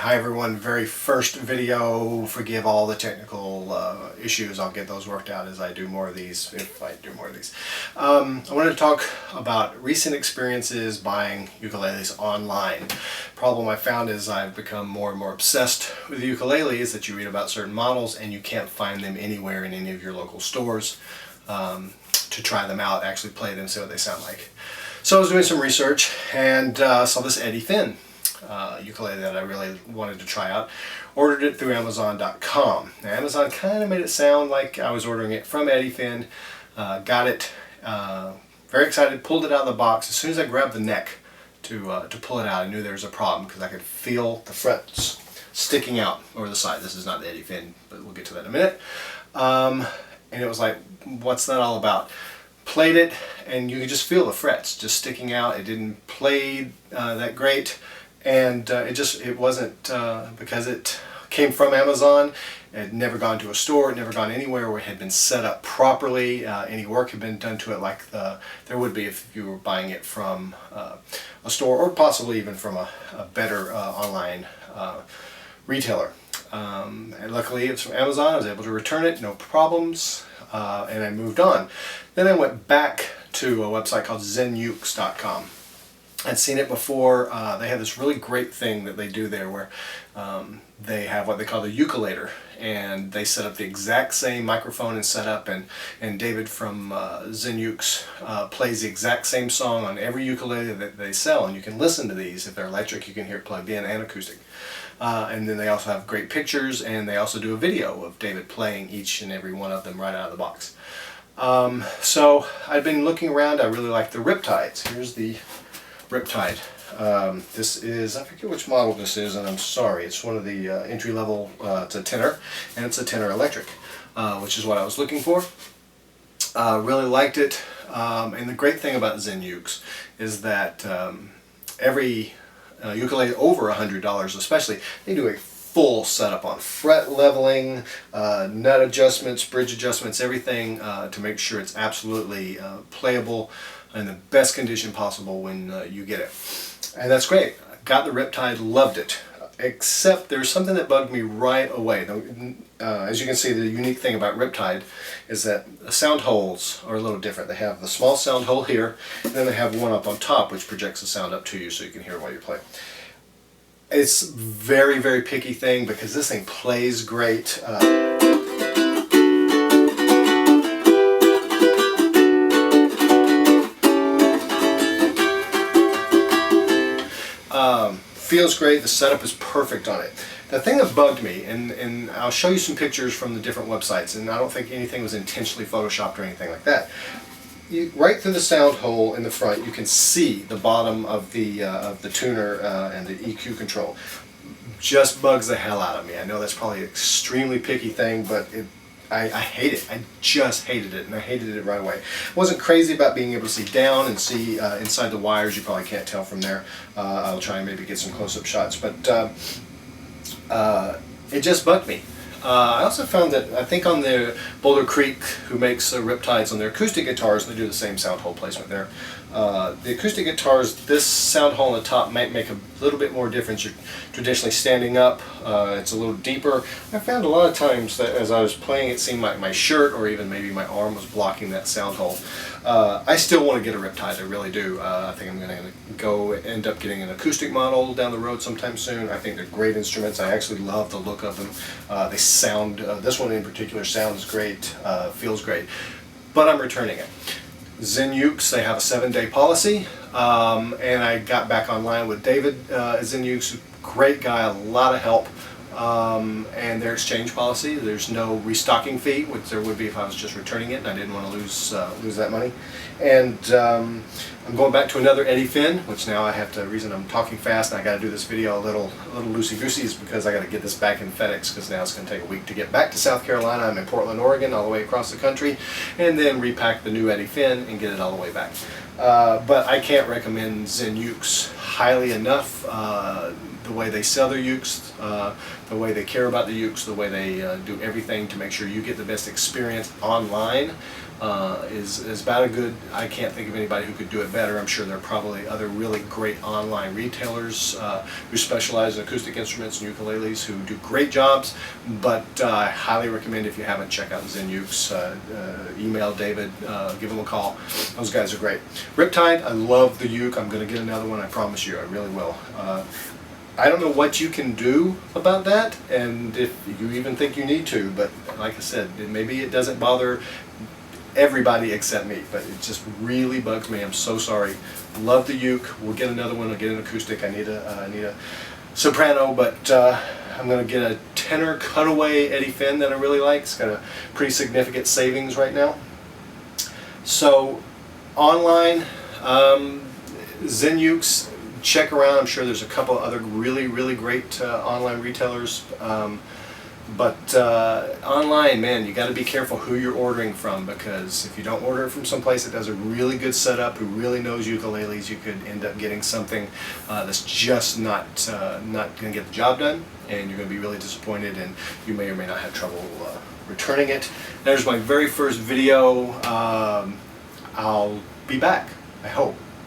Hi everyone, very first video. Forgive all the technical issues. I'll get those worked out as I do more of these, if I do more of these. I wanted to talk about recent experiences buying ukuleles online. Problem I found is I've become more and more obsessed with ukuleles that you read about certain models and you can't find them anywhere in any of your local stores to try them out, actually play them, see what they sound like. So I was doing some research and saw this Eddie Finn ukulele that I really wanted to try out. Ordered it through Amazon.com. Now, Amazon kind of made it sound like I was ordering it from Eddie Finn. Got it, very excited, pulled it out of the box. As soon as I grabbed the neck to pull it out, I knew there was a problem because I could feel the frets sticking out over the side. This is not the Eddie Finn, but we'll get to that in a minute. And it was like, what's that all about? Played it, and you could just feel the frets just sticking out. It didn't play that great. And it wasn't, because it came from Amazon, it had never gone to a store, it never gone anywhere where it had been set up properly. Any work had been done to it like there would be if you were buying it from a store or possibly even from a better online retailer. And luckily it's from Amazon. I was able to return it, no problems, and I moved on. Then I went back to a website called zenukes.com. I'd seen it before. They have this really great thing that they do there where they have what they call the ukulator, and they set up the exact same microphone and setup, and David from Zenukes plays the exact same song on every ukulele that they sell, and you can listen to these. If they're electric, you can hear it plugged in, and acoustic. And then they also have great pictures, and they also do a video of David playing each and every one of them right out of the box. So I'd been looking around. I really like the Riptides. Here's the Riptide. This is, I forget which model this is, and I'm sorry, it's one of the entry-level, it's a tenor, and it's a tenor electric, which is what I was looking for. Really liked it, and the great thing about Zenukes is that every ukulele over $100 especially, they do a full setup on fret leveling, nut adjustments, bridge adjustments, everything to make sure it's absolutely playable in the best condition possible when you get it. And that's great. Got the Riptide, loved it. Except there's something that bugged me right away. As you can see, the unique thing about Riptide is that the sound holes are a little different. They have the small sound hole here, and then they have one up on top which projects the sound up to you so you can hear it while you play. It's a very, very picky thing because this thing plays great. Feels great. The setup is perfect on it. The thing that bugged me, and I'll show you some pictures from the different websites, and I don't think anything was intentionally photoshopped or anything like that. Right through the sound hole in the front, you can see the bottom of the tuner and the EQ control. Just bugs the hell out of me. I know that's probably an extremely picky thing, but I hate it. I just hated it, and I hated it right away. I wasn't crazy about being able to see down and see inside the wires. You probably can't tell from there. I'll try and maybe get some close-up shots, but it just bugged me. I also found that, I think on the Boulder Creek, who makes Riptides on their acoustic guitars, they do the same sound hole placement there. The acoustic guitars, this sound hole on the top might make a little bit more difference. You're traditionally standing up, it's a little deeper. I found a lot of times that as I was playing, it seemed like my shirt or even maybe my arm was blocking that sound hole. I still want to get a Riptide, I really do. I think I'm going to end up getting an acoustic model down the road sometime soon. I think they're great instruments. I actually love the look of them. They sound, this one in particular sounds great, feels great, but I'm returning it. Zenukes, they have a 7-day policy, and I got back online with David at Zenukes, great guy, a lot of help, and their exchange policy, there's no restocking fee, which there would be if I was just returning it, and I didn't want to lose that money. And I'm going back to another Eddie Finn, which now I have to, the reason I'm talking fast and I got to do this video a little loosey-goosey is because I got to get this back in FedEx, because now it's going to take a week to get back to South Carolina. I'm in Portland, Oregon, all the way across the country, and then repack the new Eddie Finn and get it all the way back. But I can't recommend Zenukes highly enough. The way they sell their ukes, the way they care about the ukes, the way they do everything to make sure you get the best experience online is about a good, I can't think of anybody who could do it better. I'm sure there are probably other really great online retailers who specialize in acoustic instruments and ukuleles who do great jobs, but I highly recommend, if you haven't, check out Zen Ukes. Email David, give him a call. Those guys are great. Riptide, I love the uke. I'm going to get another one, I promise you, I really will. I don't know what you can do about that, and if you even think you need to, but like I said, maybe it doesn't bother everybody except me, but it just really bugs me. I'm so sorry. Love the uke. We'll get another one. I'll get an acoustic. I need a soprano, but I'm going to get a tenor cutaway Eddie Finn that I really like. It's got a pretty significant savings right now. So online, Zen Ukes, check around. I'm sure there's a couple other really great online retailers. But online, man, you got to be careful who you're ordering from, because if you don't order it from someplace that does a really good setup, who really knows ukuleles, you could end up getting something that's just not going to get the job done, and you're going to be really disappointed, and you may or may not have trouble returning it. There's my very first video. I'll be back, I hope.